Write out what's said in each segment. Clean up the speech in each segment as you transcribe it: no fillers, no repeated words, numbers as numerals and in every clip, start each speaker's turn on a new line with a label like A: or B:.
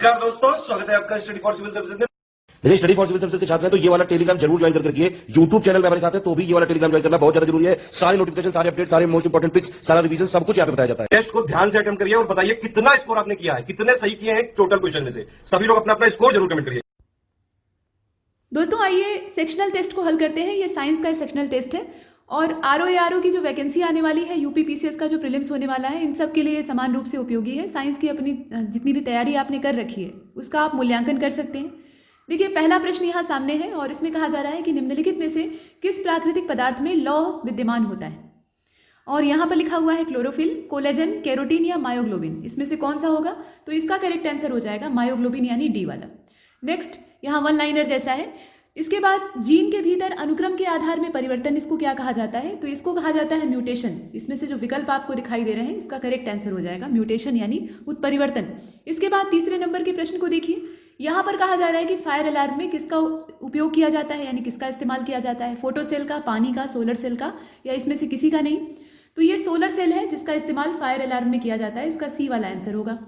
A: नमस्कार दोस्तों, स्वागत है आपका स्टडी फॉर सिविल सर्विसेज में।
B: यदि स्टडी फॉर सिविल सर्विसेज के छात्र हैं तो ये वाला टेलीग्राम जरूर ज्वाइन करके रखिए। यूट्यूब चैनल में हमारे साथ है तो भी ये वाला टेलीग्राम ज्वाइन करना बहुत ज्यादा जरूरी है। सारे नोटिफिकेशन, सारे अपडेट, सारे मोस्ट इंपोर्टेंट ट्रिक्स, सारा रिवीजन सब कुछ यहाँ पे बताया जाता है।
A: टेस्ट को ध्यान से अटेम्प्ट करिए और बताइए कितना स्कोर आपने किया है, कितने सही किए हैं टोटल क्वेश्चन में से। सभी लोग अपना अपना स्कोर जरूर कमेंट करिए।
C: दोस्तों आइए सेक्शनल टेस्ट को हल करते हैं। ये साइंस का सेक्शनल टेस्ट है और आरओ की जो वैकेंसी आने वाली है, यूपी पीसीएस का जो प्रीलिम्स होने वाला है, इन सब के लिए ये समान रूप से उपयोगी है। साइंस की अपनी जितनी भी तैयारी आपने कर रखी है उसका आप मूल्यांकन कर सकते हैं। देखिए पहला प्रश्न यहाँ सामने है और इसमें कहा जा रहा है कि निम्नलिखित में से किस प्राकृतिक पदार्थ में लौह विद्यमान होता है। और यहाँ पर लिखा हुआ है क्लोरोफिल, कोलेजन, केरोटीन या मायोग्लोबिन। इसमें से कौन सा होगा? तो इसका करेक्ट आंसर हो जाएगा मायोग्लोबिन यानी डी वाला। नेक्स्ट यहाँ वन लाइनर जैसा है। इसके बाद जीन के भीतर अनुक्रम के आधार में परिवर्तन, इसको क्या कहा जाता है? तो इसको कहा जाता है म्यूटेशन। इसमें से जो विकल्प आपको दिखाई दे रहे हैं इसका करेक्ट आंसर हो जाएगा म्यूटेशन यानी उत्परिवर्तन। इसके बाद तीसरे नंबर के प्रश्न को देखिए। यहाँ पर कहा जा रहा है कि फायर अलार्म में किसका उपयोग किया जाता है यानी किसका इस्तेमाल किया जाता है? फोटो सेल का, पानी का, सोलर सेल का या इसमें से किसी का नहीं? तो ये सोलर सेल है जिसका इस्तेमाल फायर अलार्म में किया जाता है। इसका सी वाला आंसर होगा।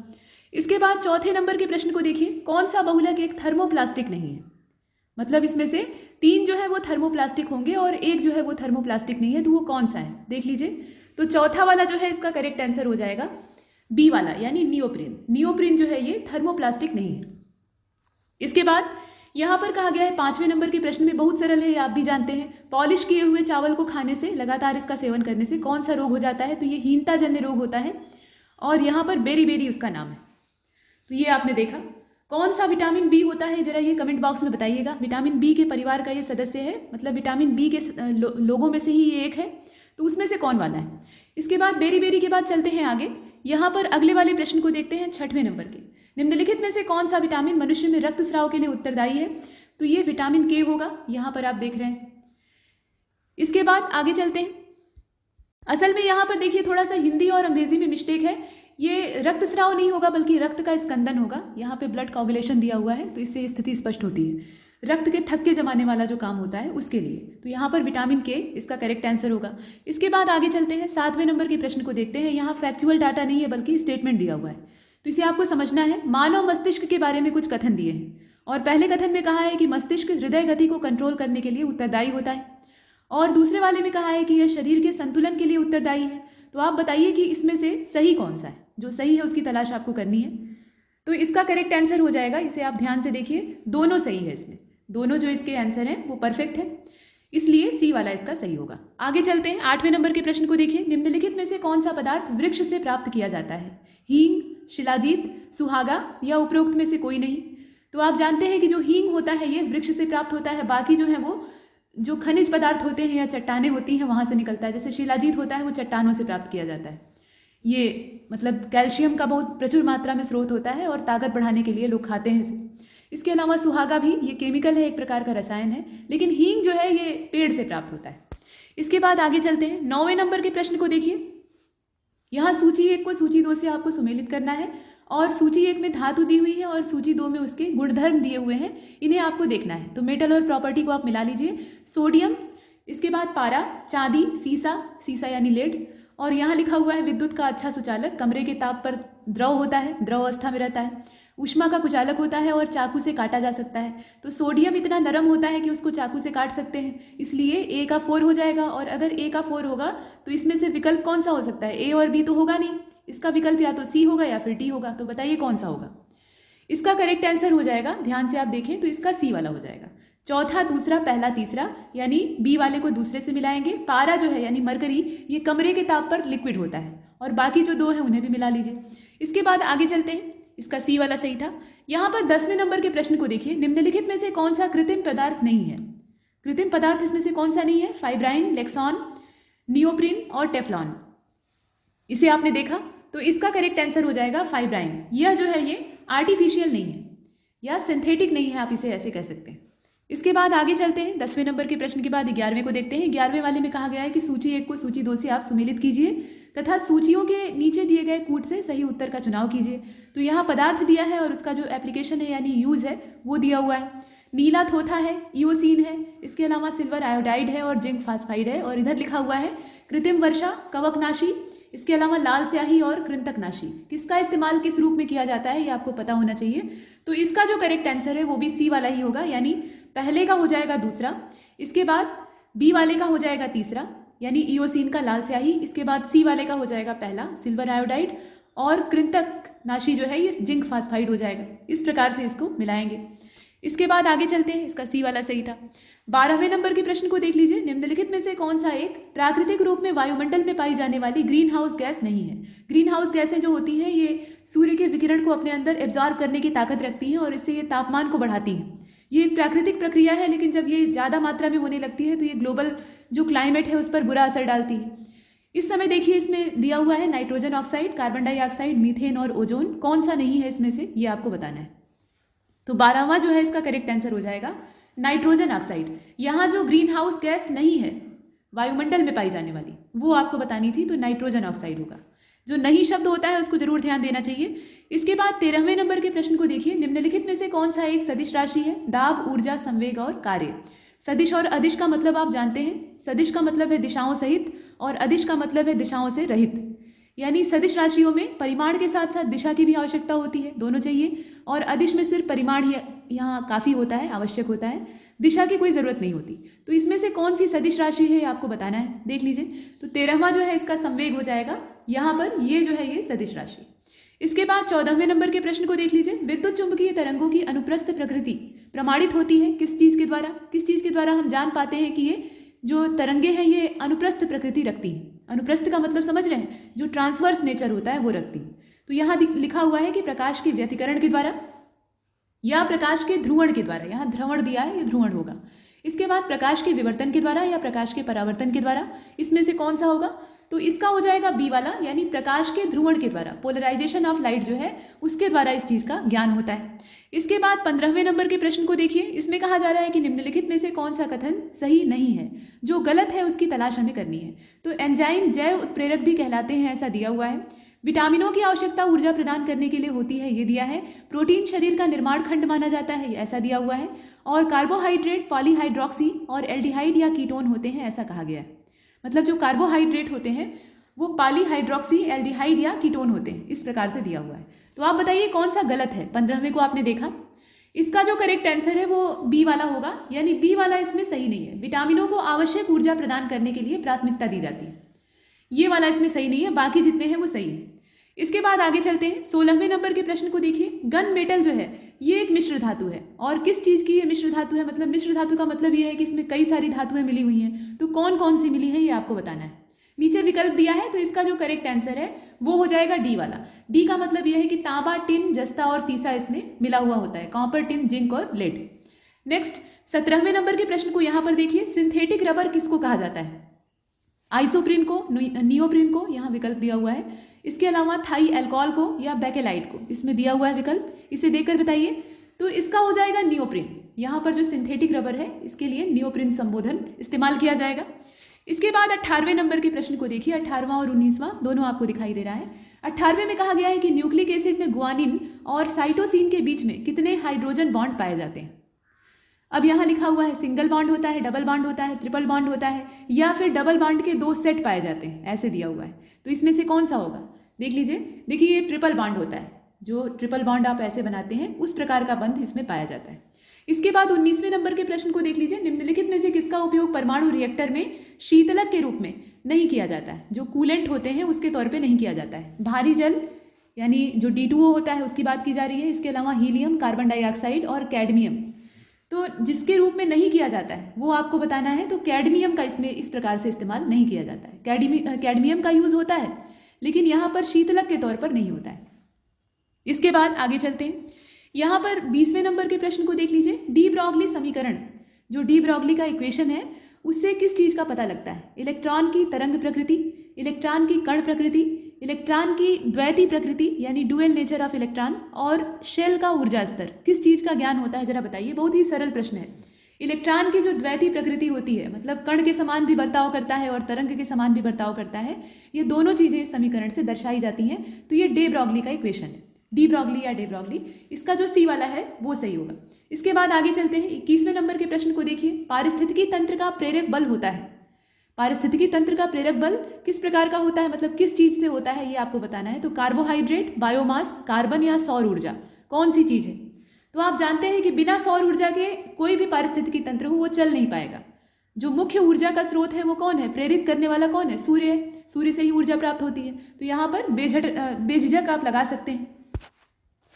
C: इसके बाद चौथे नंबर के प्रश्न को देखिए। कौन सा बहुलक एक थर्मोप्लास्टिक नहीं है? मतलब इसमें से 3 जो है वो थर्मोप्लास्टिक होंगे और एक जो है वो थर्मोप्लास्टिक नहीं है, तो वो कौन सा है देख लीजिए। तो चौथा वाला जो है इसका करेक्ट आंसर हो जाएगा बी वाला यानी नियोप्रिन। नियोप्रिन जो है ये थर्मोप्लास्टिक नहीं है। इसके बाद यहाँ पर कहा गया है 5वें नंबर के प्रश्न में, बहुत सरल है, ये आप भी जानते हैं। पॉलिश किए हुए चावल को खाने से, लगातार इसका सेवन करने से कौन सा रोग हो जाता है? तो ये हीनताजन्य रोग होता है और यहाँ पर बेरी बेरी उसका नाम है। तो ये आपने देखा। कौन सा विटामिन बी होता है जरा ये कमेंट बॉक्स में बताइएगा। विटामिन बी के परिवार का ये सदस्य है, मतलब विटामिन बी के लोगों में से ही ये एक है, तो उसमें से कौन वाला है? इसके बाद बेरी बेरी के बाद चलते हैं आगे। यहाँ पर अगले वाले प्रश्न को देखते हैं 6वें नंबर के। निम्नलिखित में से कौन सा विटामिन मनुष्य में रक्तस्राव के लिए उत्तरदायी है? तो ये विटामिन के होगा, यहाँ पर आप देख रहे हैं। इसके बाद आगे चलते हैं। असल में यहाँ पर देखिए थोड़ा सा हिंदी और अंग्रेजी में मिस्टेक है। ये रक्तस्राव नहीं होगा बल्कि रक्त का स्कंदन होगा। यहाँ पे ब्लड कोगुलेशन दिया हुआ है तो इससे स्थिति स्पष्ट होती है। रक्त के थक्के जमाने वाला जो काम होता है उसके लिए, तो यहाँ पर विटामिन के इसका करेक्ट आंसर होगा। इसके बाद आगे चलते हैं 7वें नंबर के प्रश्न को देखते हैं। यहाँ फैक्चुअल डाटा नहीं है बल्कि स्टेटमेंट दिया हुआ है, तो इसे आपको समझना है। मानव मस्तिष्क के बारे में कुछ कथन दिए हैं और पहले कथन में कहा है कि मस्तिष्क हृदय गति को कंट्रोल करने के लिए उत्तरदायी होता है और दूसरे वाले में कहा है कि यह शरीर के संतुलन के लिए उत्तरदायी है। तो आप बताइए कि इसमें से सही कौन सा है? जो सही है उसकी तलाश आपको करनी है। तो इसका करेक्ट आंसर हो जाएगा, इसे आप ध्यान से देखिए, दोनों सही है। इसमें दोनों जो इसके आंसर हैं वो परफेक्ट है, इसलिए सी वाला इसका सही होगा। आगे चलते हैं 8वें नंबर के प्रश्न को देखिए। निम्नलिखित में से कौन सा पदार्थ वृक्ष से प्राप्त किया जाता है? हींग, शिलाजीत, सुहागा या उपरोक्त में से कोई नहीं? तो आप जानते हैं कि जो हींग होता है ये वृक्ष से प्राप्त होता है, बाकी जो है वो जो खनिज पदार्थ होते हैं या चट्टानें होती हैं वहां से निकलता है। जैसे शिलाजीत होता है वो चट्टानों से प्राप्त किया जाता है। ये मतलब कैल्शियम का बहुत प्रचुर मात्रा में स्रोत होता है और ताकत बढ़ाने के लिए लोग खाते हैं इसे। इसके अलावा सुहागा भी ये केमिकल है, एक प्रकार का रसायन है, लेकिन हींग जो है ये पेड़ से प्राप्त होता है। इसके बाद आगे चलते हैं 9वें नंबर के प्रश्न को देखिए। यहाँ सूची 1 को सूची 2 से आपको सुमेलित करना है और सूची 1 में धातु दी हुई है और सूची 2 में उसके गुणधर्म दिए हुए हैं, इन्हें आपको देखना है। तो मेटल और प्रॉपर्टी को आप मिला लीजिए। सोडियम, इसके बाद पारा, चांदी, सीसा यानी लेड, और यहाँ लिखा हुआ है विद्युत का अच्छा सुचालक, कमरे के ताप पर द्रव होता है, द्रव अवस्था में रहता है। ऊष्मा का कुचालक होता है और चाकू से काटा जा सकता है। तो सोडियम इतना नरम होता है कि उसको चाकू से काट सकते हैं, इसलिए ए का 4 हो जाएगा। और अगर ए का 4 होगा तो इसमें से विकल्प कौन सा हो सकता है? ए और बी तो होगा नहीं, इसका विकल्प या तो सी होगा या फिर डी होगा। तो बताइए कौन सा होगा? इसका करेक्ट आंसर हो जाएगा, ध्यान से आप देखें तो इसका सी वाला हो जाएगा। चौथा, दूसरा, पहला, तीसरा यानी बी वाले को दूसरे से मिलाएंगे। पारा जो है यानी मरकरी, ये कमरे के ताप पर लिक्विड होता है और बाकी जो 2 हैं उन्हें भी मिला लीजिए। इसके बाद आगे चलते हैं, इसका सी वाला सही था। यहाँ पर 10वें नंबर के प्रश्न को देखिए। निम्नलिखित में से कौन सा कृत्रिम पदार्थ नहीं है? कृत्रिम पदार्थ इसमें से कौन सा नहीं है? फाइब्राइन, लेक्सॉन, नियोप्रिन और टेफ्लॉन। इसे आपने देखा तो इसका करेक्ट आंसर हो जाएगा फाइब्राइन। यह जो है ये आर्टिफिशियल नहीं है या सिंथेटिक नहीं है, आप इसे ऐसे कह सकते हैं। इसके बाद आगे चलते हैं 10वें नंबर के प्रश्न के बाद 11वें को देखते हैं। 11वें वाले में कहा गया है कि सूची 1 को सूची 2 से आप सुमेलित कीजिए तथा सूचियों के नीचे दिए गए कूट से सही उत्तर का चुनाव कीजिए। तो यहाँ पदार्थ दिया है और उसका जो एप्लीकेशन है यानी यूज है वो दिया हुआ है। नीला थोथा है, ईओसीन है, इसके अलावा सिल्वर आयोडाइड है और जिंक फास्फाइड है। और इधर लिखा हुआ है कृत्रिम वर्षा, कवकनाशी, इसके अलावा लाल स्याही और कृंतकनाशी, किसका इस्तेमाल किस रूप में किया जाता है ये आपको पता होना चाहिए। तो इसका जो करेक्ट आंसर है वो भी सी वाला ही होगा, यानी पहले का हो जाएगा दूसरा, इसके बाद बी वाले का हो जाएगा तीसरा यानी इयोसिन का लाल स्याही, इसके बाद सी वाले का हो जाएगा पहला सिल्वर आयोडाइड, और कृंतकनाशी जो है ये जिंक फास्फाइड हो जाएगा। इस प्रकार से इसको मिलाएंगे। इसके बाद आगे चलते हैं, इसका सी वाला सही था। 12वें नंबर के प्रश्न को देख लीजिए, निम्नलिखित में से कौन सा एक प्राकृतिक रूप में वायुमंडल में पाई जाने वाली ग्रीन हाउस गैस नहीं है। ग्रीन हाउस गैसें जो होती हैं ये सूर्य के विकिरण को अपने अंदर एब्जॉर्ब करने की ताकत रखती हैं और इससे ये तापमान को बढ़ाती हैं। ये एक प्राकृतिक प्रक्रिया है, लेकिन जब ये ज़्यादा मात्रा में होने लगती है तो ये ग्लोबल जो क्लाइमेट है उस पर बुरा असर डालती है। इस समय देखिए इसमें दिया हुआ है nitrogen oxide, carbon dioxide, methane और ओजोन, कौन सा नहीं है इसमें से ये आपको बताना है। तो 12वां जो है इसका करेक्ट आंसर हो जाएगा नाइट्रोजन ऑक्साइड। यहाँ जो ग्रीन हाउस गैस नहीं है वायुमंडल में पाई जाने वाली वो आपको बतानी थी, तो नाइट्रोजन ऑक्साइड होगा। जो नहीं शब्द होता है उसको जरूर ध्यान देना चाहिए। इसके बाद 13वें नंबर के प्रश्न को देखिए, निम्नलिखित में से कौन सा एक सदिश राशि है। दाब, ऊर्जा, संवेग और कार्य। सदिश और अदिश का मतलब आप जानते हैं, सदिश का मतलब है दिशाओं सहित और अदिश का मतलब है दिशाओं से रहित। यानी सदिश राशियों में परिमाण के साथ साथ दिशा की भी आवश्यकता होती है, दोनों चाहिए, और अदिश में सिर्फ परिमाण ही यहाँ काफ़ी होता है, आवश्यक होता है, दिशा की कोई ज़रूरत नहीं होती। तो इसमें से कौन सी सदिश राशि है ये आपको बताना है, देख लीजिए। तो 13वां जो है इसका संवेग हो जाएगा, यहाँ पर ये जो है ये सदिश राशि। इसके बाद 14वें नंबर के प्रश्न को देख लीजिए, विद्युत चुंबकीय तरंगों की अनुप्रस्थ प्रकृति प्रमाणित होती है किस चीज़ के द्वारा। किस चीज़ के द्वारा हम जान पाते हैं कि ये जो तरंगे हैं ये अनुप्रस्थ प्रकृति रखती हैं। अनुप्रस्थ का मतलब समझ रहे हैं, जो ट्रांसवर्स नेचर होता है वो रखती हैं। तो यहाँ लिखा हुआ है कि प्रकाश के व्यतिकरण के द्वारा या प्रकाश के ध्रुवण के द्वारा, यहाँ ध्रुवण दिया है, ये ध्रुवण होगा। इसके बाद प्रकाश के विवर्तन के द्वारा या प्रकाश के परावर्तन के द्वारा, इसमें से कौन सा होगा। तो इसका हो जाएगा बी वाला, यानी प्रकाश के ध्रुवण के द्वारा, पोलराइजेशन ऑफ लाइट जो है उसके द्वारा इस चीज़ का ज्ञान होता है। इसके बाद 15वें नंबर के प्रश्न को देखिए, इसमें कहा जा रहा है कि निम्नलिखित में से कौन सा कथन सही नहीं है, जो गलत है उसकी तलाश हमें करनी है। तो एंजाइम जैव उत्प्रेरक भी कहलाते हैं, ऐसा दिया हुआ है। विटामिनों की आवश्यकता ऊर्जा प्रदान करने के लिए होती है, ये दिया है। प्रोटीन शरीर का निर्माण खंड माना जाता है, ऐसा दिया हुआ है। और कार्बोहाइड्रेट पॉलीहाइड्रोक्सी और एल्डिहाइड या कीटोन होते हैं, ऐसा कहा गया है। मतलब जो कार्बोहाइड्रेट होते हैं वो पॉलीहाइड्रोक्सी, एल्डिहाइड या कीटोन होते हैं, इस प्रकार से दिया हुआ है। तो आप बताइए कौन सा गलत है। 15वें को आपने देखा, इसका जो करेक्ट आंसर है वो बी वाला होगा, यानी बी वाला इसमें सही नहीं है। विटामिनों को आवश्यक ऊर्जा प्रदान करने के लिए प्राथमिकता दी जाती है, ये वाला इसमें सही नहीं है, बाकी जितने हैं वो सही है। इसके बाद आगे चलते हैं, 16वें नंबर के प्रश्न को देखिए। गन मेटल जो है ये एक मिश्र धातु है, और किस चीज़ की ये मिश्र धातु है, मतलब मिश्र धातु का मतलब ये है कि इसमें कई सारी धातुएं मिली हुई हैं। तो कौन कौन सी मिली है ये आपको बताना है। नीचे विकल्प दिया है, तो इसका जो करेक्ट आंसर है वो हो जाएगा डी वाला। डी का मतलब यह है कि तांबा, टिन, जस्ता और सीसा इसमें मिला हुआ होता है, कॉपर, टिन, जिंक और लेड। नेक्स्ट 17वें नंबर के प्रश्न को यहाँ पर देखिए, सिंथेटिक रबर किसको कहा जाता है। आइसोप्रिन को, नियोप्रिन को, यहाँ विकल्प दिया हुआ है। इसके अलावा थाई एल्कोहल को या बेकेलाइट को, इसमें दिया हुआ है विकल्प, इसे देखकर बताइए। तो इसका हो जाएगा नियोप्रिन। यहाँ पर जो सिंथेटिक रबर है इसके लिए नियोप्रिन संबोधन इस्तेमाल किया जाएगा। इसके बाद 18वें नंबर के प्रश्न को देखिए, 18वां और 19वां दोनों आपको दिखाई दे रहा है। 18वें में कहा गया है कि न्यूक्लिक एसिड में गुआनिन और साइटोसिन के बीच में कितने हाइड्रोजन बॉन्ड पाए जाते हैं। अब यहाँ लिखा हुआ है सिंगल बॉन्ड होता है, डबल बॉन्ड होता है, ट्रिपल बॉन्ड होता है, या फिर डबल बॉन्ड के 2 सेट पाए जाते हैं, ऐसे दिया हुआ है। तो इसमें से कौन सा होगा, देख लीजिए। देखिए ये ट्रिपल बॉन्ड होता है, जो ट्रिपल बॉन्ड आप ऐसे बनाते हैं उस प्रकार का बंध इसमें पाया जाता है। इसके बाद 19वें नंबर के प्रश्न को देख लीजिए, निम्नलिखित में से किसका उपयोग परमाणु रिएक्टर में शीतलक के रूप में नहीं किया जाता है, जो कूलेंट होते हैं उसके तौर पे नहीं किया जाता है। भारी जल यानी जो D2O होता है उसकी बात की जा रही है। इसके अलावा हीलियम, कार्बन डाइऑक्साइड और कैडमियम, तो जिसके रूप में नहीं किया जाता है वो आपको बताना है। तो कैडमियम का इसमें इस प्रकार से इस्तेमाल नहीं किया जाता है। कैडमियम का यूज होता है लेकिन यहाँ पर शीतलक के तौर पर नहीं होता है। इसके बाद आगे चलते हैं, यहाँ पर 20वें नंबर के प्रश्न को देख लीजिए। डी ब्रॉगली समीकरण, जो डी ब्रॉगली का इक्वेशन है उससे किस चीज़ का पता लगता है। इलेक्ट्रॉन की तरंग प्रकृति, इलेक्ट्रॉन की कण प्रकृति, इलेक्ट्रॉन की द्वैती प्रकृति यानी डुअल नेचर ऑफ इलेक्ट्रॉन, और शेल का ऊर्जा स्तर, किस चीज़ का ज्ञान होता है जरा बताइए। बहुत ही सरल प्रश्न है। इलेक्ट्रॉन की जो द्वैती प्रकृति होती है, मतलब कण के समान भी बर्ताव करता है और तरंग के समान भी बर्ताव करता है, ये दोनों चीज़ें इस समीकरण से दर्शाई जाती हैं। तो ये डे ब्रॉगली का इक्वेशन है, डी ब्रॉगली या डे ब्रॉगली, इसका जो सी वाला है वो सही होगा। इसके बाद आगे चलते हैं, 21वें नंबर के प्रश्न को देखिए। पारिस्थितिकी तंत्र का प्रेरक बल होता है। पारिस्थितिकी तंत्र का प्रेरक बल किस प्रकार का होता है, मतलब किस चीज से होता है, ये आपको बताना है। तो कार्बोहाइड्रेट, बायोमास, कार्बन या सौर ऊर्जा, कौन सी चीज है। तो आप जानते हैं कि बिना सौर ऊर्जा के कोई भी पारिस्थितिकी तंत्र हो वो चल नहीं पाएगा। जो मुख्य ऊर्जा का स्रोत है वो कौन है, प्रेरित करने वाला कौन है, सूर्य है। सूर्य से ही ऊर्जा प्राप्त होती है। तो यहाँ पर बेझिझक आप लगा सकते हैं।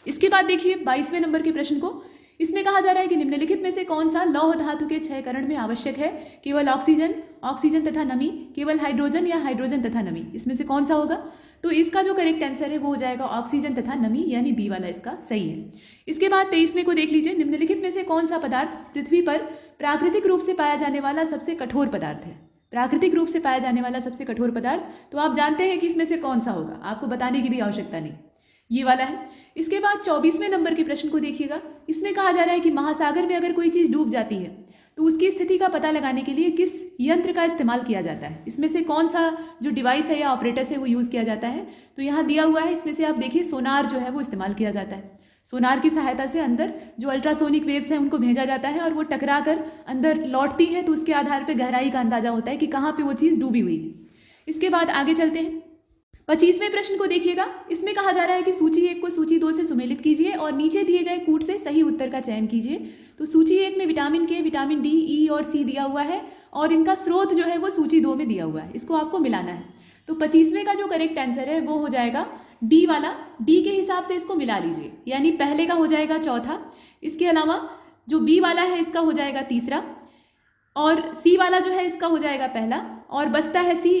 C: इसके बाद देखिए 22वें नंबर के प्रश्न को। इसमें कहा जा रहा है कि निम्नलिखित में से कौन सा लौह धातु के क्षयकरण में आवश्यक है, केवल ऑक्सीजन, ऑक्सीजन तथा नमी, केवल हाइड्रोजन या हाइड्रोजन तथा नमी, इसमें से कौन सा होगा। तो इसका जो करेक्ट आंसर है वो हो जाएगा ऑक्सीजन तथा नमी, यानी बी वाला इसका सही है। इसके बाद 23वें को देख लीजिए। निम्नलिखित में से कौन सा पदार्थ पृथ्वी पर प्राकृतिक रूप से पाया जाने वाला सबसे कठोर पदार्थ है। प्राकृतिक रूप से पाया जाने वाला सबसे कठोर पदार्थ, तो आप जानते हैं कि इसमें से कौन सा होगा, आपको बताने की भी आवश्यकता नहीं, ये वाला है। इसके बाद 24वें नंबर के प्रश्न को देखिएगा। इसमें कहा जा रहा है कि महासागर में अगर कोई चीज डूब जाती है तो उसकी स्थिति का पता लगाने के लिए किस यंत्र का इस्तेमाल किया जाता है। इसमें से कौन सा जो डिवाइस है या ऑपरेटस है वो यूज किया जाता है। तो यहाँ दिया हुआ है, इसमें से आप देखिए सोनार जो है वो इस्तेमाल किया जाता है। सोनार की सहायता से अंदर जो अल्ट्रासोनिक वेव्स हैं उनको भेजा जाता है और वो टकरा कर अंदर लौटती है, तो उसके आधार पर गहराई का अंदाजा होता है कि कहाँ पे वो चीज़ डूबी हुई है। इसके बाद आगे चलते हैं। 25वें प्रश्न को देखिएगा। इसमें कहा जा रहा है कि सूची 1 को सूची 2 से सुमेलित कीजिए और नीचे दिए गए कूट से सही उत्तर का चयन कीजिए। तो सूची 1 में विटामिन के, विटामिन डी, ई और सी दिया हुआ है और इनका स्रोत जो है वो सूची 2 में दिया हुआ है। इसको आपको मिलाना है। तो 25वें का जो करेक्ट आंसर है वो हो जाएगा डी वाला। डी के हिसाब से इसको मिला लीजिए, यानी पहले का हो जाएगा चौथा, इसके अलावा जो बी वाला है इसका हो जाएगा तीसरा, और सी वाला जो है इसका हो जाएगा पहला, और बचता है सी,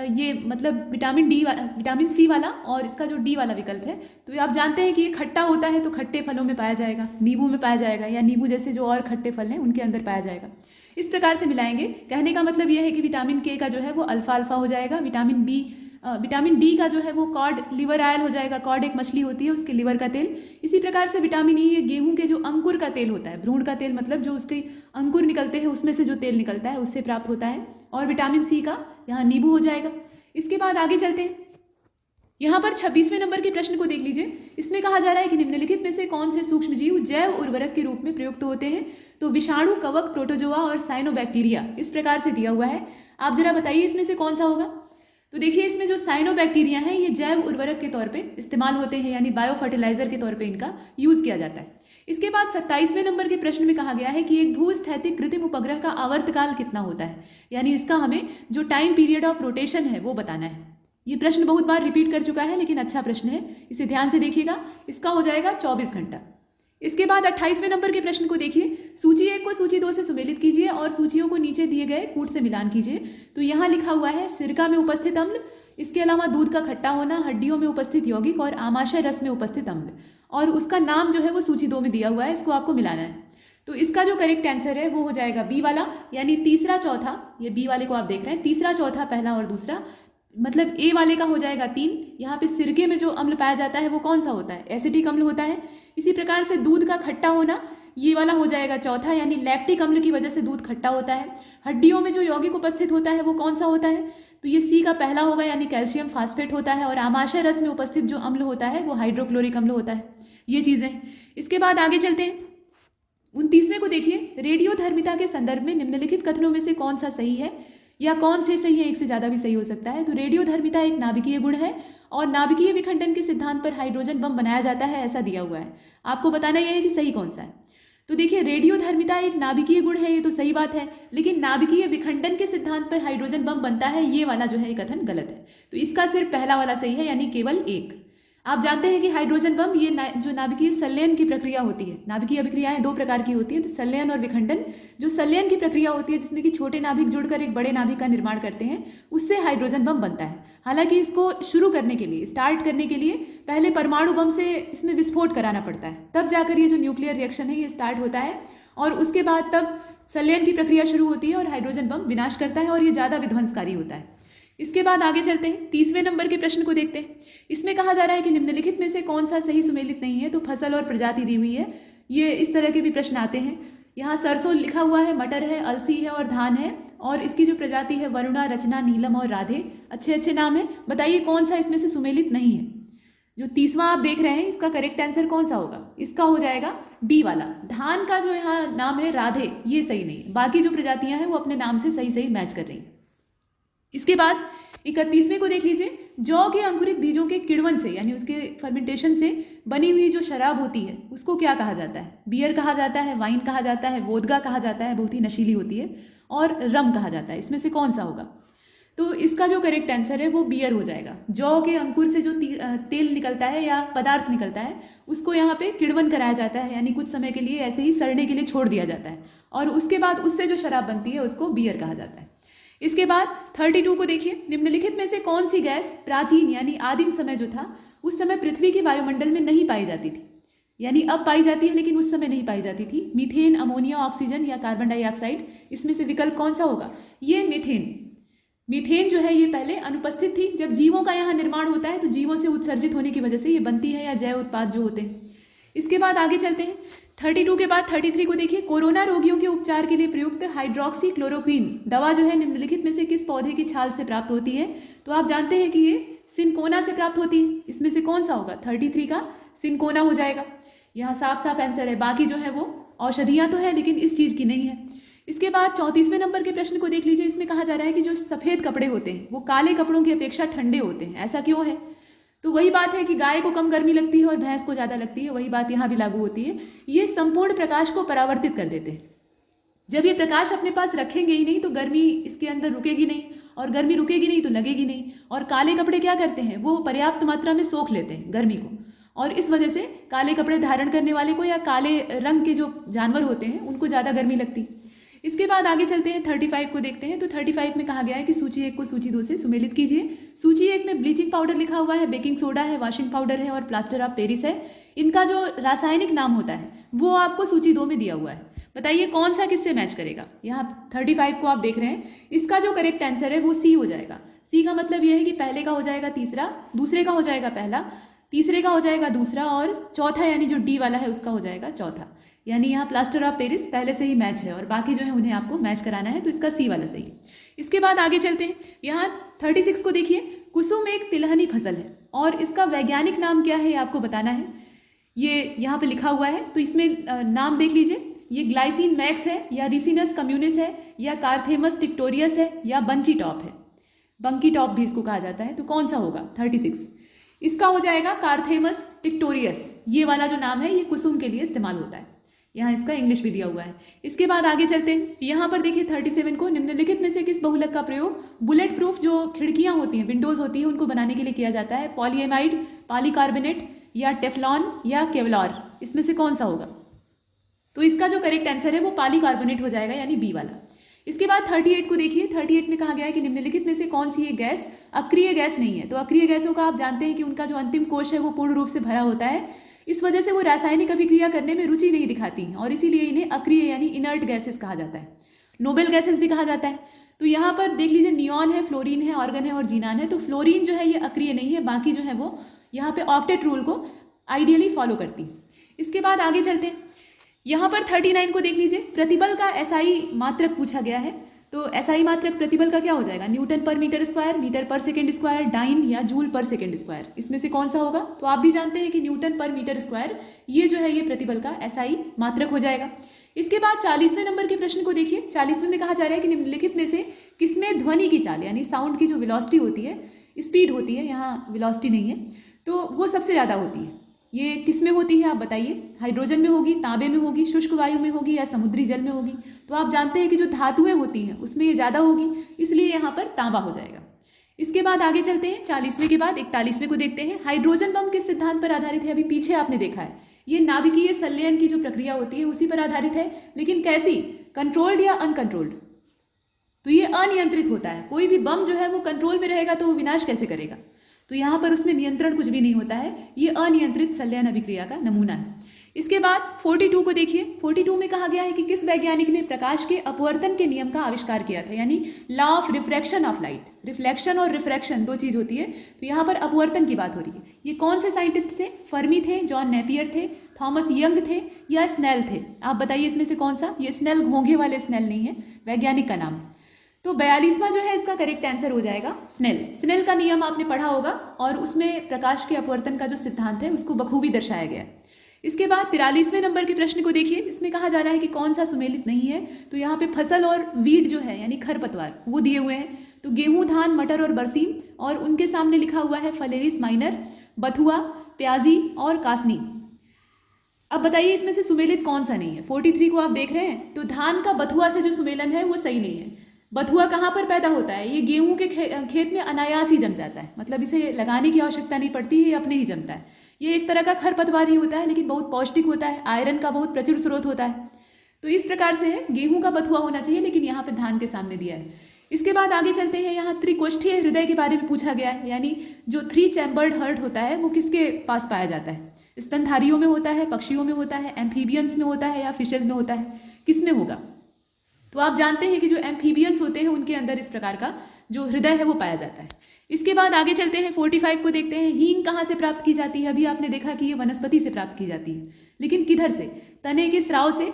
C: ये मतलब विटामिन सी वाला, और इसका जो डी वाला विकल्प है। तो आप जानते हैं कि ये खट्टा होता है तो खट्टे फलों में पाया जाएगा, नींबू में पाया जाएगा, या नींबू जैसे जो और खट्टे फल हैं उनके अंदर पाया जाएगा। इस प्रकार से मिलाएंगे। कहने का मतलब यह है कि विटामिन के का जो है वो अल्फा अल्फा हो जाएगा, विटामिन डी का जो है वो कॉड लिवर आयल हो जाएगा। कॉड एक मछली होती है, उसके लिवर का तेल। इसी प्रकार से विटामिन ई ये गेहूं के जो अंकुर का तेल होता है, भ्रूण का तेल मतलब जो उसके अंकुर निकलते हैं उसमें से जो तेल निकलता है उससे प्राप्त होता है। और विटामिन सी का यहाँ नींबू हो जाएगा। इसके बाद आगे चलते हैं। यहाँ पर 26वें नंबर के प्रश्न को देख लीजिए। इसमें कहा जा रहा है कि निम्नलिखित में से कौन से सूक्ष्मजीव जैव उर्वरक के रूप में प्रयुक्त होते हैं। तो विषाणु, कवक, प्रोटोजोआ और साइनोबैक्टीरिया, इस प्रकार से दिया हुआ है। आप जरा बताइए इसमें से कौन सा होगा। तो देखिए इसमें जो साइनोबैक्टीरिया हैं ये जैव उर्वरक के तौर पे इस्तेमाल होते हैं, यानी बायो फर्टिलाइजर के तौर पे इनका यूज किया जाता है। इसके बाद 27वें नंबर के प्रश्न में कहा गया है कि एक भूस्थैतिक कृत्रिम उपग्रह का आवर्तकाल कितना होता है, यानी इसका हमें जो टाइम पीरियड ऑफ रोटेशन है वो बताना है। ये प्रश्न बहुत बार रिपीट कर चुका है लेकिन अच्छा प्रश्न है, इसे ध्यान से देखिएगा। इसका हो जाएगा 24 घंटा। इसके बाद 28वें नंबर के प्रश्न को देखिए। सूची 1 को सूची 2 से सुमेलित कीजिए और सूचियों को नीचे दिए गए कूट से मिलान कीजिए। तो यहाँ लिखा हुआ है सिरका में उपस्थित अम्ल, इसके अलावा दूध का खट्टा होना, हड्डियों में उपस्थित यौगिक और आमाशय रस में उपस्थित अम्ल, और उसका नाम जो है वो सूची 2 में दिया हुआ है, इसको आपको मिलाना है। तो इसका जो करेक्ट आंसर है वो हो जाएगा बी वाला, यानी तीसरा चौथा। ये बी वाले को आप देख रहे हैं, तीसरा चौथा पहला और दूसरा, मतलब ए वाले का हो जाएगा 3। यहाँ पे सिरके में जो अम्ल पाया जाता है वो कौन सा होता है, एसिटिक अम्ल होता है। इसी प्रकार से दूध का खट्टा होना, ये वाला हो जाएगा चौथा, यानी लैक्टिक अम्ल की वजह से दूध खट्टा होता है। हड्डियों में जो यौगिक उपस्थित होता है वो कौन सा होता है, तो ये सी का पहला होगा, यानी कैल्शियम फास्फेट होता है। और आमाशय रस में उपस्थित जो अम्ल होता है वो हाइड्रोक्लोरिक अम्ल होता है। ये चीजें। इसके बाद आगे चलते हैं। 29वें को देखिए। रेडियोधर्मिता के संदर्भ में निम्नलिखित कथनों में से कौन सा सही है, या कौन से सही है, एक से ज्यादा भी सही हो सकता है। तो रेडियोधर्मिता एक नाभिकीय गुण है और नाभिकीय विखंडन के सिद्धांत पर हाइड्रोजन बम बनाया जाता है, ऐसा दिया हुआ है। आपको बताना यह है कि सही कौन सा है। तो देखिए रेडियोधर्मिता एक नाभिकीय गुण है, ये तो सही बात है, लेकिन नाभिकीय विखंडन के सिद्धांत पर हाइड्रोजन बम बनता है, ये वाला जो है कथन गलत है। तो इसका सिर्फ पहला वाला सही है, यानी केवल एक। आप जानते हैं कि हाइड्रोजन बम ये जो नाभिकीय संलयन की प्रक्रिया होती है, नाभिकीय अभिक्रियाएं 2 प्रकार की होती हैं, तो संलयन और विखंडन। जो संलयन की प्रक्रिया होती है जिसमें कि छोटे नाभिक जुड़कर एक बड़े नाभिक का निर्माण करते हैं, उससे हाइड्रोजन बम बनता है। हालांकि इसको शुरू करने के लिए, स्टार्ट करने के लिए पहले परमाणु बम से इसमें विस्फोट कराना पड़ता है, तब जाकर ये जो न्यूक्लियर रिएक्शन है ये स्टार्ट होता है, और उसके बाद तब संलयन की प्रक्रिया शुरू होती है और हाइड्रोजन बम विनाश करता है, और ये ज़्यादा विध्वंसकारी होता है। इसके बाद आगे चलते हैं। 30वें नंबर के प्रश्न को देखते हैं। इसमें कहा जा रहा है कि निम्नलिखित में से कौन सा सही सुमेलित नहीं है। तो फसल और प्रजाति दी हुई है, ये इस तरह के भी प्रश्न आते हैं। यहाँ सरसों लिखा हुआ है, मटर है, अलसी है और धान है, और इसकी जो प्रजाति है वरुणा, रचना, नीलम और राधे, अच्छे अच्छे नाम है। बताइए कौन सा इसमें से सुमेलित नहीं है। जो 30वां आप देख रहे हैं इसका करेक्ट आंसर कौन सा होगा, इसका हो जाएगा डी वाला। धान का जो यहाँ नाम है राधे, ये सही नहीं, बाकी जो प्रजातियां हैं वो अपने नाम से सही सही मैच कर रही हैं। इसके बाद 31वें को देख लीजिए, जौ के अंकुरित बीजों के किण्वन से यानी उसके फर्मेंटेशन से बनी हुई जो शराब होती है उसको क्या कहा जाता है? बियर कहा जाता है, वाइन कहा जाता है, वोदगा कहा जाता है, बहुत ही नशीली होती है, और रम कहा जाता है। इसमें से कौन सा होगा? तो इसका जो करेक्ट आंसर है वो बियर हो जाएगा। जौ के अंकुर से जो तेल निकलता है या पदार्थ निकलता है उसको यहाँ पे किण्वन कराया जाता है, यानी कुछ समय के लिए ऐसे ही सड़ने के लिए छोड़ दिया जाता है, और उसके बाद उससे जो शराब बनती है उसको बियर कहा जाता है। इसके बाद 32 को देखिए, निम्नलिखित में से कौन सी गैस प्राचीन यानी आदिम समय जो था उस समय पृथ्वी के वायुमंडल में नहीं पाई जाती थी, यानी अब पाई जाती है लेकिन उस समय नहीं पाई जाती थी? मीथेन, अमोनिया, ऑक्सीजन या कार्बन डाइऑक्साइड? इसमें से विकल्प कौन सा होगा? ये मीथेन जो है ये पहले अनुपस्थित थी। जब जीवों का यहाँ निर्माण होता है तो जीवों से उत्सर्जित होने की वजह से ये बनती है, या जैव उत्पाद जो होते हैं। इसके बाद आगे चलते हैं 32 के बाद 33 को देखिए, कोरोना रोगियों के उपचार के लिए प्रयुक्त हाइड्रोक्सी क्लोरोक्वीन दवा जो है निम्नलिखित में से किस पौधे की छाल से प्राप्त होती है? तो आप जानते हैं कि ये सिनकोना से प्राप्त होती है। इसमें से कौन सा होगा? 33 का सिनकोना हो जाएगा। यहाँ साफ साफ आंसर है। बाकी जो है वो औषधियाँ तो है लेकिन इस चीज़ की नहीं है। इसके बाद 34वें नंबर के प्रश्न को देख लीजिए। इसमें कहा जा रहा है कि जो सफ़ेद कपड़े होते हैं वो काले कपड़ों की अपेक्षा ठंडे होते हैं, ऐसा क्यों है? तो वही बात है कि गाय को कम गर्मी लगती है और भैंस को ज़्यादा लगती है, वही बात यहाँ भी लागू होती है। ये संपूर्ण प्रकाश को परावर्तित कर देते हैं। जब ये प्रकाश अपने पास रखेंगे ही नहीं तो गर्मी इसके अंदर रुकेगी नहीं, और गर्मी रुकेगी नहीं तो लगेगी नहीं। और काले कपड़े क्या करते हैं? वो पर्याप्त मात्रा में सोख लेते हैं गर्मी को, और इस वजह से काले कपड़े धारण करने वाले को या काले रंग के जो जानवर होते हैं उनको ज़्यादा गर्मी लगती। इसके बाद आगे चलते हैं 35 को देखते हैं। तो 35 में कहा गया है कि सूची 1 को सूची 2 से सुमेलित कीजिए। सूची 1 में ब्लीचिंग पाउडर लिखा हुआ है, बेकिंग सोडा है, वॉशिंग पाउडर है और प्लास्टर ऑफ पेरिस है। इनका जो रासायनिक नाम होता है वो आपको सूची 2 में दिया हुआ है। बताइए कौन सा किससे मैच करेगा? यहाँ 35 को आप देख रहे हैं, इसका जो करेक्ट आंसर है वो सी हो जाएगा। सी का मतलब यह है कि पहले का हो जाएगा तीसरा, दूसरे का हो जाएगा पहला, तीसरे का हो जाएगा दूसरा, और चौथा यानी जो डी वाला है उसका हो जाएगा चौथा। यानी यहाँ प्लास्टर ऑफ पेरिस पहले से ही मैच है और बाकी जो है उन्हें आपको मैच कराना है, तो इसका सी वाला सही है। इसके बाद आगे चलते हैं। यहाँ 36 को देखिए, कुसुम एक तिलहनी फसल है और इसका वैज्ञानिक नाम क्या है आपको बताना है। ये यहाँ पे लिखा हुआ है, तो इसमें नाम देख लीजिए। ये ग्लाइसिन मैक्स है, या रिसिनस कम्युनिस है, या कार्थेमस टिक्टोरियस है, या बंची टॉप है। बंकी टॉप भी इसको कहा जाता है। तो कौन सा होगा? 36 इसका हो जाएगा कार्थेमस टिक्टोरियस। ये वाला जो नाम है ये कुसुम के लिए इस्तेमाल होता है। यहाँ इसका इंग्लिश भी दिया हुआ है। इसके बाद आगे चलते हैं। यहाँ पर देखिए 37 को, निम्नलिखित में से किस बहुलक का प्रयोग बुलेट प्रूफ जो खिड़कियाँ होती हैं, विंडोज होती हैं, उनको बनाने के लिए किया जाता है? पॉलीएमाइड, पॉलीकार्बोनेट, या टेफ्लॉन, या केवलॉर? इसमें से कौन सा होगा? तो इसका जो करेक्ट आंसर है वो पॉलीकार्बोनेट हो जाएगा, यानी बी वाला। इसके बाद 38 को देखिए। 38 में कहा गया है कि निम्नलिखित में से कौन सी एक गैस अक्रिय गैस नहीं है? तो अक्रिय गैसों का आप जानते हैं कि उनका जो अंतिम कोश है वो पूर्ण रूप से भरा होता है। इस वजह से वो रासायनिक अभिक्रिया करने में रुचि नहीं दिखाती हैं और इसीलिए इन्हें अक्रिय यानी इनर्ट गैसेस कहा जाता है। नोबेल गैसेस भी कहा जाता है। तो यहाँ पर देख लीजिए, नियॉन है, फ्लोरीन है, ऑर्गन है और जीनान है। तो फ्लोरीन जो है ये अक्रिय नहीं है, बाकी जो है वो यहाँ पे ऑक्टेट रूल को आइडियली फॉलो करती है। इसके बाद आगे चलते हैं। यहाँ पर 39 को देख लीजिए। प्रतिबल का एसआई मात्रक पूछा गया है। तो एसआई मात्रक प्रतिबल का क्या हो जाएगा? न्यूटन पर मीटर स्क्वायर, मीटर पर सेकेंड स्क्वायर, डाइन या जूल पर सेकेंड स्क्वायर? इसमें से कौन सा होगा? तो आप भी जानते हैं कि न्यूटन पर मीटर स्क्वायर ये जो है ये प्रतिबल का एसआई मात्रक हो जाएगा। इसके बाद 40वें नंबर के प्रश्न को देखिए। 40वें में कहा जा रहा है कि निम्नलिखित में से किसमें ध्वनि की चाल यानी साउंड की जो वेलोसिटी होती है, स्पीड होती है, यहाँ वेलोसिटी नहीं है, तो वो सबसे ज़्यादा होती है। ये किस में होती है आप बताइए? हाइड्रोजन में होगी, तांबे में होगी, शुष्क वायु में होगी, या समुद्री जल में होगी? तो आप जानते हैं कि जो धातुएं होती हैं उसमें ये ज़्यादा होगी, इसलिए यहाँ पर तांबा हो जाएगा। इसके बाद आगे चलते हैं। 40वें के बाद 41वें को देखते हैं। हाइड्रोजन बम किस सिद्धांत पर आधारित है? अभी पीछे आपने देखा है, ये नाभिकीय संलयन की जो प्रक्रिया होती है उसी पर आधारित है, लेकिन कैसी? कंट्रोल्ड या अनकंट्रोल्ड? तो ये अनियंत्रित होता है। कोई भी बम जो है वो कंट्रोल में रहेगा तो वो विनाश कैसे करेगा? तो यहाँ पर उसमें नियंत्रण कुछ भी नहीं होता है, ये अनियंत्रित संलयन अभिक्रिया का नमूना है। इसके बाद 42 को देखिए। 42 में कहा गया है कि किस वैज्ञानिक ने प्रकाश के अपवर्तन के नियम का आविष्कार किया था, यानी law of refraction of light. Reflection और रिफ्रैक्शन दो चीज होती है, तो यहाँ पर अपवर्तन की बात हो रही है। ये कौन से साइंटिस्ट थे? फर्मी थे, जॉन नेपियर थे, थॉमस यंग थे, या स्नेल थे? आप बताइए इसमें से कौन सा? ये स्नेल घोंघे वाले स्नेल नहीं है, वैज्ञानिक का नाम है। तो 42वां जो है इसका करेक्ट आंसर हो जाएगा स्नेल। स्नेल का नियम आपने पढ़ा होगा और उसमें प्रकाश के अपवर्तन का जो सिद्धांत है उसको बखूबी दर्शाया गया है। इसके बाद 43वें नंबर के प्रश्न को देखिए। इसमें कहा जा रहा है कि कौन सा सुमेलित नहीं है? तो यहाँ पे फसल और वीड जो है यानी खरपतवार वो दिए हुए हैं। तो गेहूं, धान, मटर और बरसीम, और उनके सामने लिखा हुआ है फलेरिस माइनर, बथुआ, प्याजी और कासनी। अब बताइए इसमें से सुमेलित कौन सा नहीं है। 43 को आप देख रहे हैं, तो धान का बथुआ से जो सुमेलन है वो सही नहीं है। बथुआ कहाँ पर पैदा होता है? ये गेहूं के खेत में अनायास ही जम जाता है, मतलब इसे लगाने की आवश्यकता नहीं पड़ती है, ये अपने ही जमता है। ये एक तरह का खरपतवार ही होता है, लेकिन बहुत पौष्टिक होता है, आयरन का बहुत प्रचुर स्रोत होता है। तो इस प्रकार से है, गेहूं का बथुआ होना चाहिए, लेकिन यहाँ पर धान के सामने दिया है। इसके बाद आगे चलते हैं, यहाँ त्रिकोष्ठीय हृदय के बारे में पूछा गया है, यानी जो 3 चैम्बर्ड हार्ट होता है वो किसके पास पाया जाता है? स्तनधारियों में होता है, पक्षियों में होता है, एम्फीबियंस में होता है या फिशेज में होता है? किस में होगा? तो आप जानते हैं कि जो एम्फीबियंस होते हैं उनके अंदर इस प्रकार का जो हृदय है वो पाया जाता है। इसके बाद आगे चलते हैं, 45 को देखते हैं। हींग कहाँ से प्राप्त की जाती है? अभी आपने देखा कि ये वनस्पति से प्राप्त की जाती है, लेकिन किधर से? तने के स्राव से,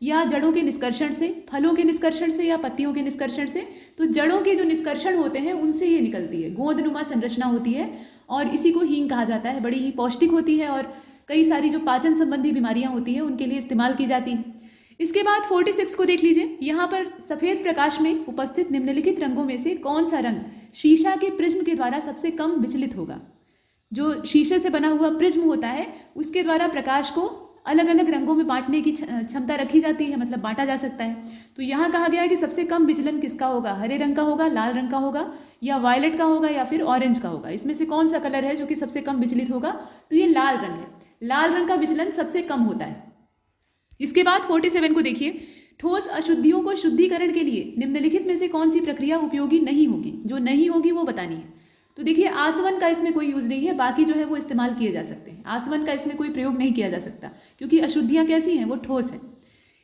C: या जड़ों के निष्कर्षण से, फलों के निष्कर्षण से, या पत्तियों के निष्कर्षण से? तो जड़ों के जो निष्कर्षण होते हैं उनसे ये निकलती है, गोंदनुमा संरचना होती है, और इसी को हींग कहा जाता है। बड़ी ही पौष्टिक होती है और कई सारी जो पाचन संबंधी बीमारियां होती हैं उनके लिए इस्तेमाल की जाती है। इसके बाद 46 को देख लीजिए। यहाँ पर सफेद प्रकाश में उपस्थित निम्नलिखित रंगों में से कौन सा रंग शीशा के प्रिज्म के द्वारा सबसे कम विचलित होगा? जो शीशे से बना हुआ प्रिज्म होता है उसके द्वारा प्रकाश को अलग अलग रंगों में बांटने की क्षमता रखी जाती है, मतलब बांटा जा सकता है। तो यहाँ कहा गया है कि सबसे कम विचलन किसका होगा? हरे रंग का होगा, लाल रंग का होगा, या वायलेट का होगा, या फिर ऑरेंज का होगा? इसमें से कौन सा कलर है जो कि सबसे कम विचलित होगा? तो ये लाल रंग है। लाल रंग का विचलन सबसे कम होता है। इसके बाद 47 को देखिए। ठोस अशुद्धियों को शुद्धिकरण के लिए निम्नलिखित में से कौन सी प्रक्रिया उपयोगी नहीं होगी? जो नहीं होगी वो बतानी है। तो देखिए, आसवन का इसमें कोई यूज नहीं है, बाकी जो है वो इस्तेमाल किए जा सकते हैं। आसवन का इसमें कोई प्रयोग नहीं किया जा सकता, क्योंकि अशुद्धियां कैसी हैं? वो ठोस है।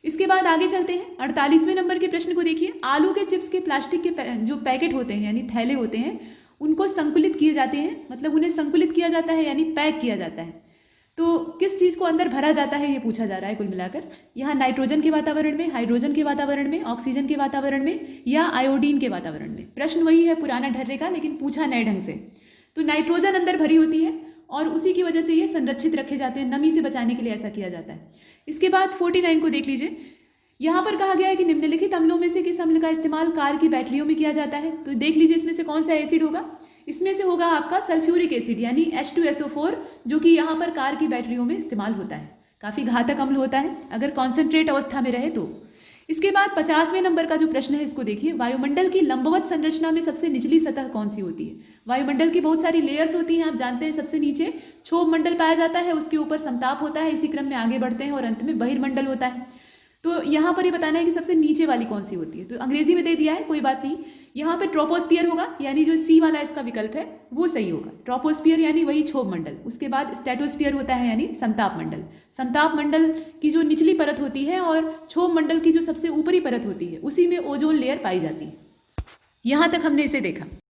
C: इसके बाद आगे चलते हैं, 48वें नंबर के प्रश्न को देखिए। आलू के चिप्स के प्लास्टिक के जो पैकेट होते हैं यानी थैले होते हैं, उनको संकुलित किए जाते हैं, मतलब उन्हें संकुलित किया जाता है यानी पैक किया जाता है। तो किस चीज़ को अंदर भरा जाता है ये पूछा जा रहा है कुल मिलाकर। यहाँ नाइट्रोजन के वातावरण में, हाइड्रोजन के वातावरण में, ऑक्सीजन के वातावरण में, या आयोडीन के वातावरण में? प्रश्न वही है पुराना ढर्रे का, लेकिन पूछा नए ढंग से। तो नाइट्रोजन अंदर भरी होती है और उसी की वजह से ये संरक्षित रखे जाते हैं, नमी से बचाने के लिए ऐसा किया जाता है। इसके बाद 49 को देख लीजिए। यहाँ पर कहा गया है कि निम्नलिखित अम्लों में से किस अम्ल का इस्तेमाल कार की बैटरियों में किया जाता है? तो देख लीजिए इसमें से कौन सा एसिड होगा। इसमें से होगा आपका सल्फ्यूरिक एसिड यानी H2SO4, जो कि यहाँ पर कार की बैटरियों में इस्तेमाल होता है। काफ़ी घातक अम्ल होता है अगर कॉन्सेंट्रेट अवस्था में रहे तो। इसके बाद 50वें नंबर का जो प्रश्न है इसको देखिए। वायुमंडल की लंबवत संरचना में सबसे निचली सतह कौन सी होती है? वायुमंडल की बहुत सारी लेयर्स होती हैं, आप जानते हैं। सबसे नीचे क्षोभ मंडल पाया जाता है, उसके ऊपर समताप होता है, इसी क्रम में आगे बढ़ते हैं और अंत में बहिर्मंडल होता है। तो यहाँ पर ये बताना है कि सबसे नीचे वाली कौन सी होती है। तो अंग्रेजी में दे दिया है, कोई बात नहीं। यहाँ पे ट्रोपोस्फियर होगा, यानी जो सी वाला इसका विकल्प है वो सही होगा। ट्रोपोस्फियर यानी वही क्षोभ मंडल। उसके बाद स्ट्रेटोस्फियर होता है यानी समताप मंडल। समताप मंडल की जो निचली परत होती है और क्षोभ मंडल की जो सबसे ऊपरी परत होती है, उसी में ओजोन लेयर पाई जाती है। यहाँ तक हमने इसे देखा।